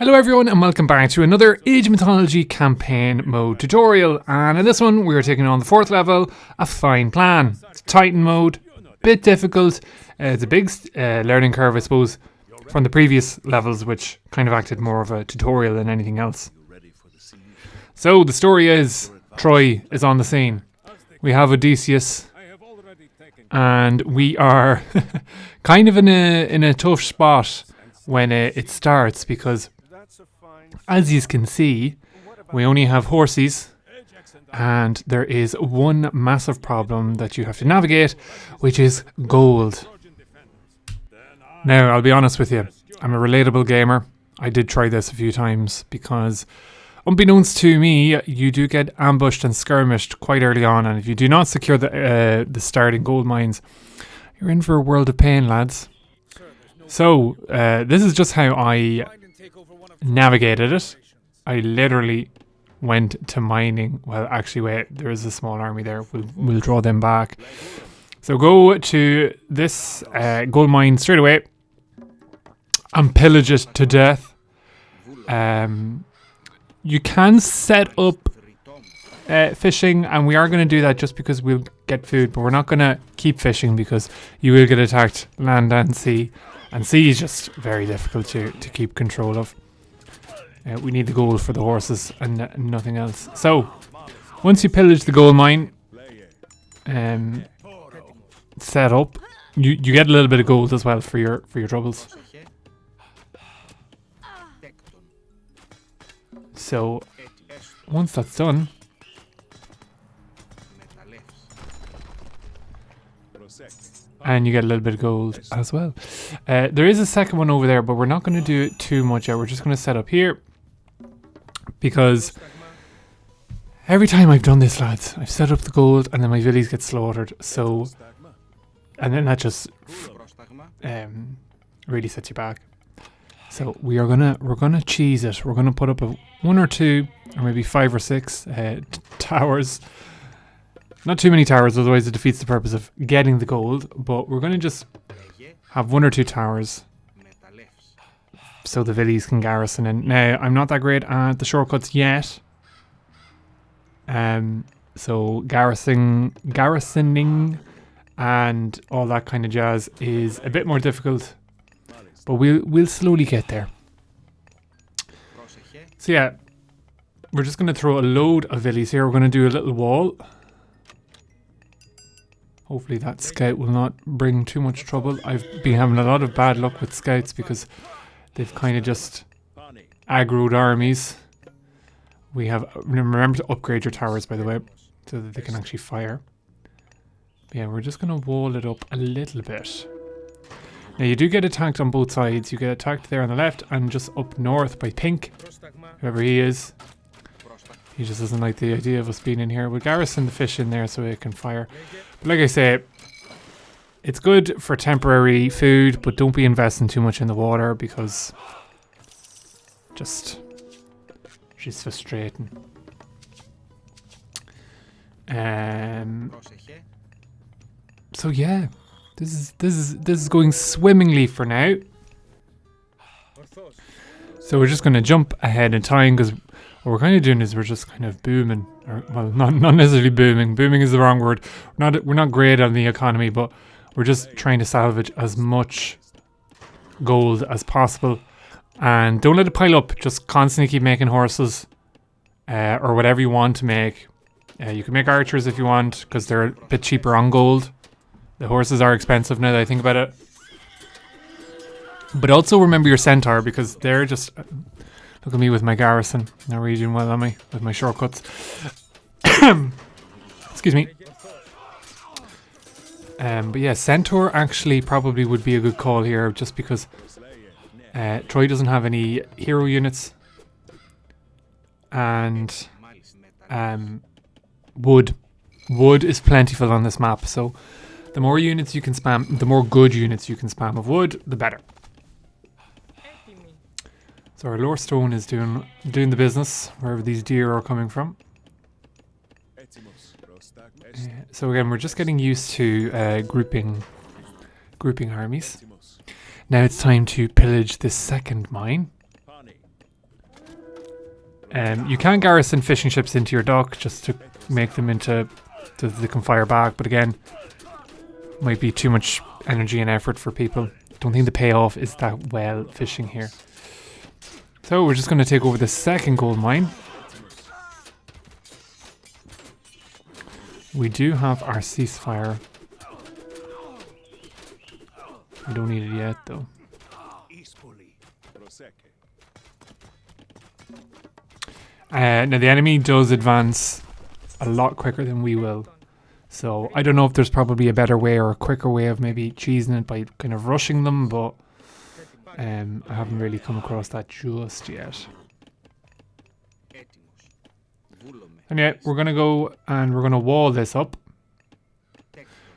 Hello everyone and welcome back to another Age of Mythology campaign mode tutorial, and in this one we are taking on the 4th level, A Fine Plan. It's Titan mode, bit difficult, it's a big learning curve I suppose from the previous levels, which kind of acted more of a tutorial than anything else. So the story is, Troy is on the scene. We have Odysseus and we are kind of in a tough spot when it starts, because as you can see, we only have horses, and there is one massive problem that you have to navigate, which is gold. Now, I'll be honest with you, I'm a relatable gamer. I did try this a few times because, unbeknownst to me, you do get ambushed and skirmished quite early on, and if you do not secure the starting gold mines, you're in for a world of pain, lads. So, this is just how I navigated it. I literally went to mining. Well, actually, wait, there is a small army there. We'll draw them back. So go to this gold mine straight away and pillage it to death. You can set up fishing, and we are going to do that just because we'll get food, but we're not going to keep fishing because you will get attacked land and sea. And sea is just very difficult to keep control of. We need the gold for the horses and nothing else. So, once you pillage the gold mine, set up, you get a little bit of gold as well for your troubles. So, once that's done, and you get a little bit of gold as well. There is a second one over there, but we're not going to do it too much yet. We're just going to set up here, because every time I've done this, lads, I've set up the gold and then my villies get slaughtered. So, and then that just really sets you back. So we're gonna cheese it. We're gonna put up a 1 or 2 or maybe 5 or 6 towers. Not too many towers, otherwise it defeats the purpose of getting the gold. But we're going to just have 1 or 2 towers so the villies can garrison in. Now, I'm not that great at the shortcuts yet. So garrisoning and all that kind of jazz is a bit more difficult, but we'll slowly get there. So yeah, we're just going to throw a load of villies here. We're going to do a little wall. Hopefully that scout will not bring too much trouble. I've been having a lot of bad luck with scouts because they've kind of just aggroed armies. We have, remember to upgrade your towers, by the way, so that they can actually fire. But yeah, we're just going to wall it up a little bit. Now you do get attacked on both sides. You get attacked there on the left and just up north by Pink, whoever he is. He just doesn't like the idea of us being in here. We'll garrison the fish in there so it can fire. But like I say, it's good for temporary food, but don't be investing too much in the water because she's frustrating. So yeah, this is going swimmingly for now. So we're just going to jump ahead in time, because what we're kind of doing is we're just kind of booming, or well, not necessarily booming. Booming is the wrong word. We're not great on the economy, but we're just trying to salvage as much gold as possible, and don't let it pile up. Just constantly keep making horses, or whatever you want to make. You can make archers if you want, because they're a bit cheaper on gold. The horses are expensive now that I think about it. But also remember your centaur, because they're just... Look at me with my garrison. Not really doing well, am I? With my shortcuts. Excuse me. But yeah, Centaur actually probably would be a good call here, just because Troy doesn't have any hero units. And wood. Wood is plentiful on this map, so the more units you can spam, the more good units you can spam of wood, the better. So our lore stone is doing the business wherever these deer are coming from. So again, we're just getting used to grouping armies. Now it's time to pillage this second mine. You can garrison fishing ships into your dock just to make them into so they can fire back, but again, might be too much energy and effort for people. Don't think the payoff is that well fishing here. So we're just going to take over the second gold mine. We do have our ceasefire. We don't need it yet though. Now the enemy does advance a lot quicker than we will. So I don't know if there's probably a better way or a quicker way of maybe cheesing it by kind of rushing them, but I haven't really come across that just yet. And yeah, we're going to go and we're going to wall this up.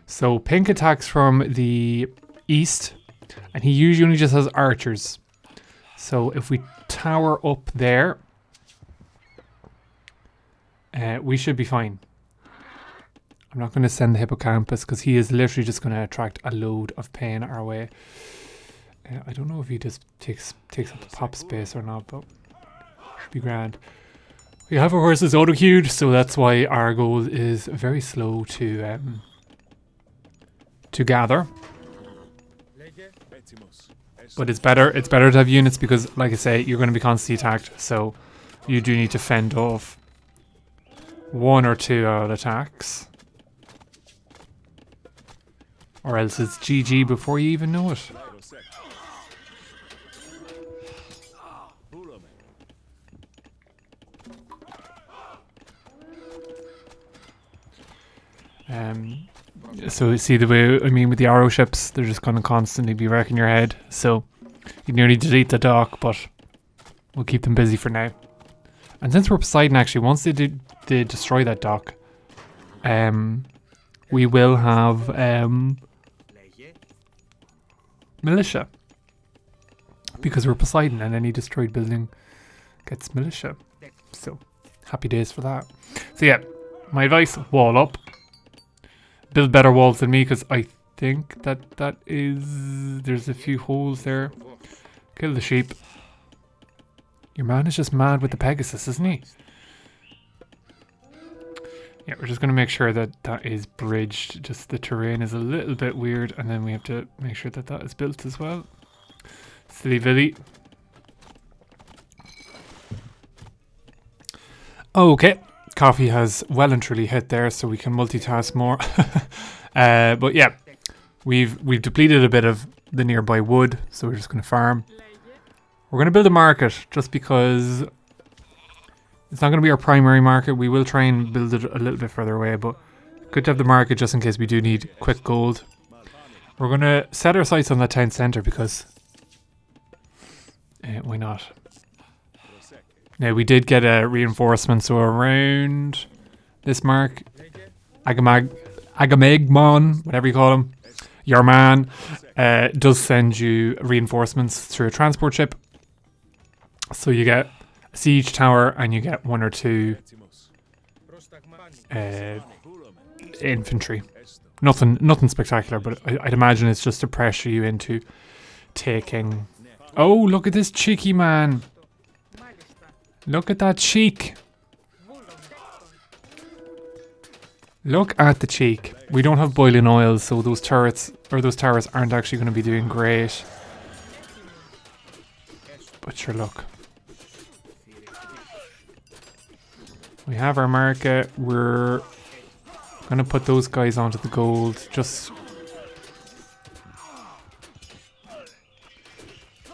So Pink attacks from the east, and he usually only just has archers. So if we tower up there, we should be fine. I'm not going to send the hippocampus because he is literally just going to attract a load of pain our way. I don't know if he just takes up the pop space or not, but should be grand. We have our horses auto-queued, so that's why our goal is very slow to gather. But it's better to have units because, like I say, you're going to be constantly attacked, so you do need to fend off one or two out attacks. Or else it's GG before you even know it. So see the way, I mean, with the arrow ships, they're just going to constantly be wrecking your head. So you nearly delete the dock, but we'll keep them busy for now. And since we're Poseidon, actually, once they destroy that dock, we will have militia. Because we're Poseidon, and any destroyed building gets militia. So happy days for that. So yeah, my advice: wall up. Build better walls than me, because I think that is... There's a few holes there. Kill the sheep. Your man is just mad with the Pegasus, isn't he? Yeah, we're just going to make sure that that is bridged. Just the terrain is a little bit weird, and then we have to make sure that that is built as well. Silly Villy. Okay. Coffee has well and truly hit there, so we can multitask more. But yeah, we've depleted a bit of the nearby wood, so we're just going to farm. We're going to build a market just because it's not going to be our primary market. We will try and build it a little bit further away, but good to have the market just in case we do need quick gold. We're going to set our sights on the town centre because why not? Now we did get a reinforcement, so around this mark, Agamemnon, whatever you call him, your man, does send you reinforcements through a transport ship. So you get a siege tower and you get one or two infantry. Nothing spectacular, but I'd imagine it's just to pressure you into taking... Oh, look at this cheeky man. Look at that cheek. Look at the cheek. We don't have boiling oil, so those turrets or those towers aren't actually going to be doing great. But sure, look. We have our market. We're going to put those guys onto the gold. Just...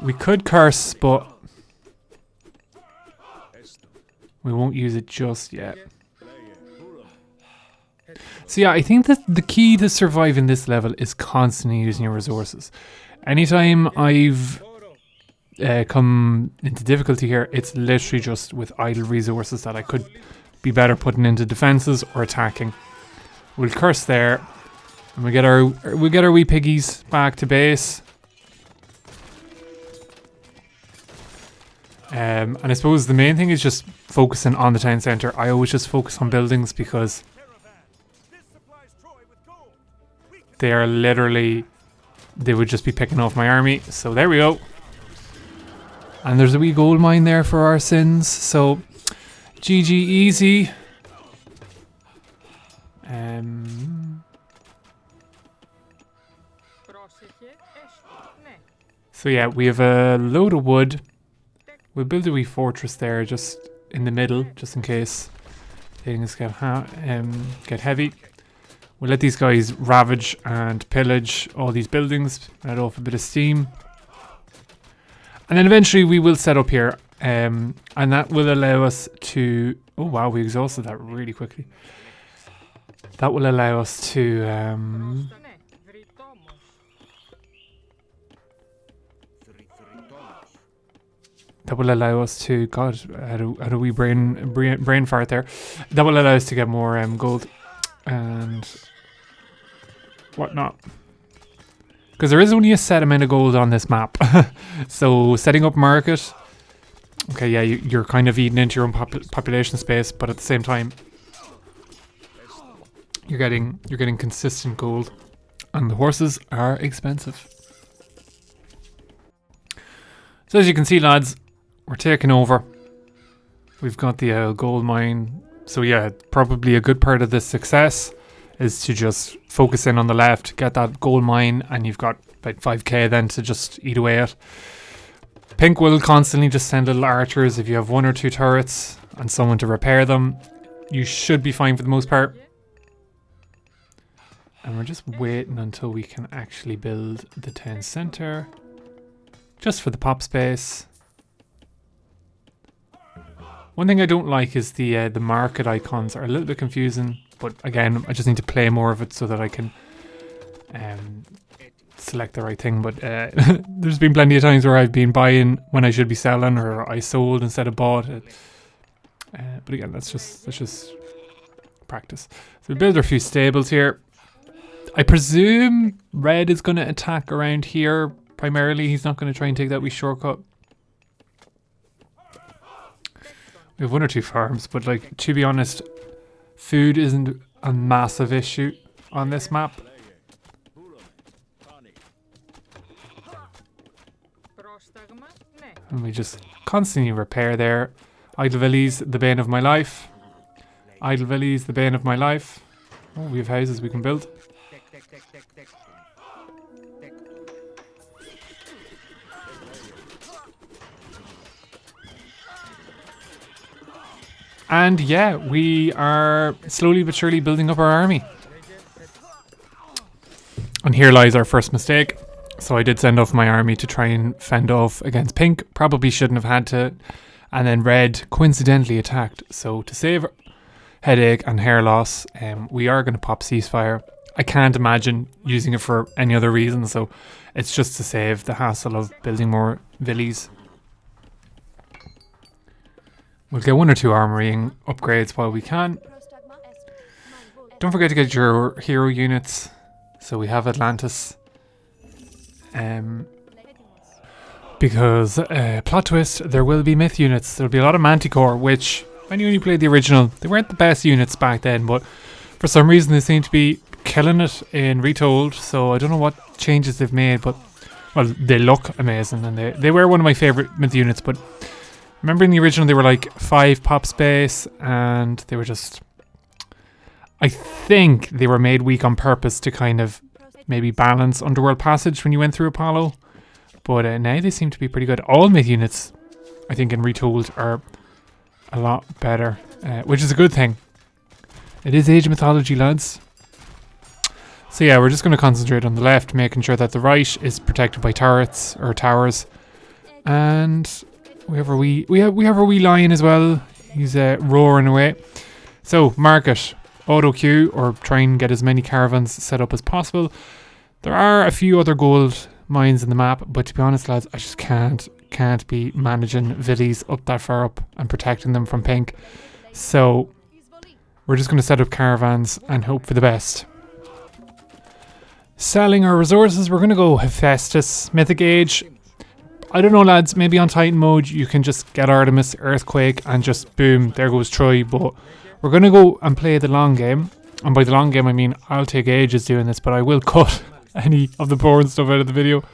We could curse, but we won't use it just yet. So yeah, I think that the key to surviving this level is constantly using your resources. Anytime I've come into difficulty here, it's literally just with idle resources that I could be better putting into defenses or attacking. We'll curse there, and we get our wee piggies back to base. And I suppose the main thing is just focusing on the town centre. I always just focus on buildings because they are literally, they would just be picking off my army. So there we go. And there's a wee gold mine there for our sins. So GG easy. So yeah, we have a load of wood. We'll build a wee fortress there just in the middle, just in case things get heavy. We'll let these guys ravage and pillage all these buildings, let off a bit of steam. And then eventually we will set up here, and that will allow us to... Oh wow, we exhausted that really quickly. That will allow us to... That will allow us to... God, how do we brain fart there? That will allow us to get more gold and whatnot. Because there is only a set amount of gold on this map. So setting up market... Okay, yeah, you're kind of eating into your own population space, but at the same time, you're getting consistent gold, and the horses are expensive. So as you can see, lads, we're taking over. We've got the gold mine. So yeah, probably a good part of this success is to just focus in on the left, get that gold mine, and you've got about 5k then to just eat away at. Pink will constantly just send little archers. If you have 1 or 2 turrets and someone to repair them, you should be fine for the most part. And we're just waiting until we can actually build the town centre. Just for the pop space. One thing I don't like is the market icons are a little bit confusing. But again, I just need to play more of it so that I can... select the right thing, but there's been plenty of times where I've been buying when I should be selling, or I sold instead of bought it. But again, that's just practice. So we build our few stables here. I presume red is going to attack around here primarily. He's not going to try and take that wee shortcut. We have 1 or 2 farms, but like, to be honest, food isn't a massive issue on this map. And we just constantly repair there. Idle Villies, the bane of my life. Idle Villies, the bane of my life. Oh, we have houses we can build. And yeah, we are slowly but surely building up our army. And here lies our first mistake. So I did send off my army to try and fend off against pink. Probably shouldn't have had to. And then red coincidentally attacked. So to save headache and hair loss, we are going to pop ceasefire. I can't imagine using it for any other reason. So it's just to save the hassle of building more villies. We'll get 1 or 2 armoring upgrades while we can. Don't forget to get your hero units. So we have Atlantis. Because plot twist, there will be myth units. There'll be a lot of Manticore, which when you only played the original, they weren't the best units back then, but for some reason they seem to be killing it in Retold. So I don't know what changes they've made, but well, they look amazing, and they were one of my favorite myth units. But remember in the original they were like 5 pop space, and they were just, I think they were made weak on purpose to kind of maybe balance Underworld Passage when you went through Apollo. But now they seem to be pretty good. All myth units, I think, in Retold are a lot better, which is a good thing. It is Age of Mythology, lads. So yeah, we're just going to concentrate on the left, making sure that the right is protected by turrets or towers. And we have our wee lion as well. He's roaring away. So market, auto queue, or try and get as many caravans set up as possible. There are a few other gold mines in the map, but to be honest, lads, I just can't be managing villies up that far up and protecting them from pink. So we're just going to set up caravans and hope for the best. Selling our resources, we're going to go Hephaestus, Mythic Age. I don't know, lads, maybe on Titan mode you can just get Artemis, Earthquake, and just boom, there goes Troy. But we're going to go and play the long game. And by the long game I mean I'll take ages doing this, but I will cut any of the boring stuff out of the video.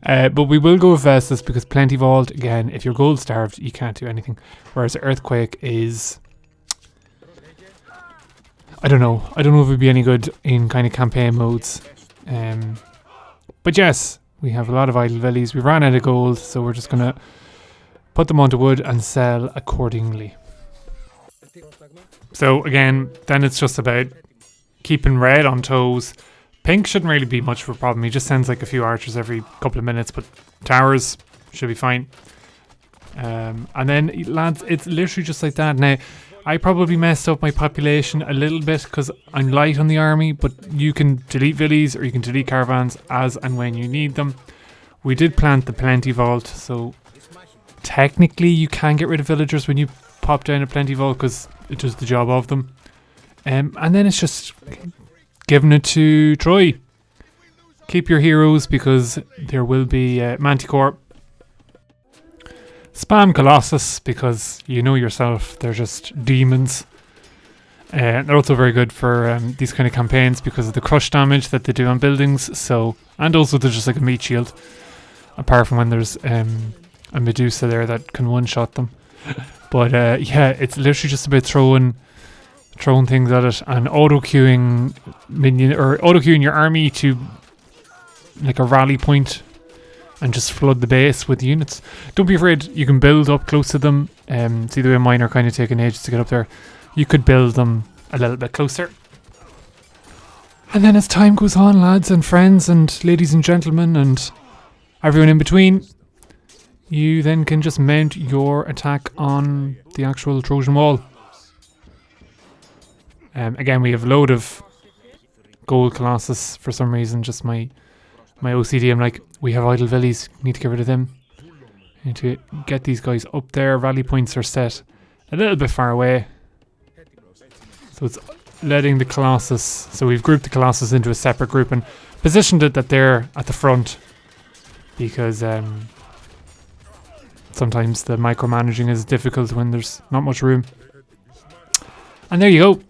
But we will go with Vestas because Plenty Vault, again, if you're gold starved, you can't do anything. Whereas Earthquake is... I don't know if it would be any good in kind of campaign modes. But yes, we have a lot of idle villies. We ran out of gold, so we're just going to put them onto wood and sell accordingly. So again, then it's just about keeping red on toes. Pink shouldn't really be much of a problem. He just sends like a few archers every couple of minutes, but towers should be fine. And then lads, it's literally just like that. Now, I probably messed up my population a little bit because I'm light on the army, but you can delete villies or you can delete caravans as and when you need them. We did plant the Plenty Vault, so technically you can get rid of villagers when you pop down a Plenty Vault because it does the job of them. And then it's just giving it to Troy. Keep your heroes because there will be Manticore. Spam Colossus because you know yourself, they're just demons. They're also very good for these kind of campaigns because of the crush damage that they do on buildings. So, and also they're just like a meat shield. Apart from when there's a Medusa there that can one-shot them. But yeah, it's literally just about throwing things at it and auto-queuing minion or auto-queuing your army to like a rally point and just flood the base with units. Don't be afraid, you can build up close to them. See the way mine are kind of taking ages to get up there. You could build them a little bit closer. And then as time goes on, lads and friends and ladies and gentlemen and everyone in between, you then can just mount your attack on the actual Trojan wall. Again, we have a load of gold Colossus for some reason. Just my OCD, I'm like, we have idle villies, need to get rid of them. Need to get these guys up there. Rally points are set a little bit far away. So it's letting the Colossus, so we've grouped the Colossus into a separate group and positioned it that they're at the front. Because sometimes the micromanaging is difficult when there's not much room. And there you go.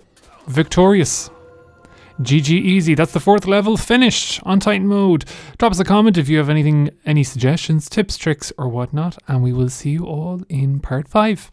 Victorious. GG easy. That's the 4th level finished on Titan mode. Drop us a comment if you have any suggestions, tips, tricks or whatnot. And we will see you all in part 5.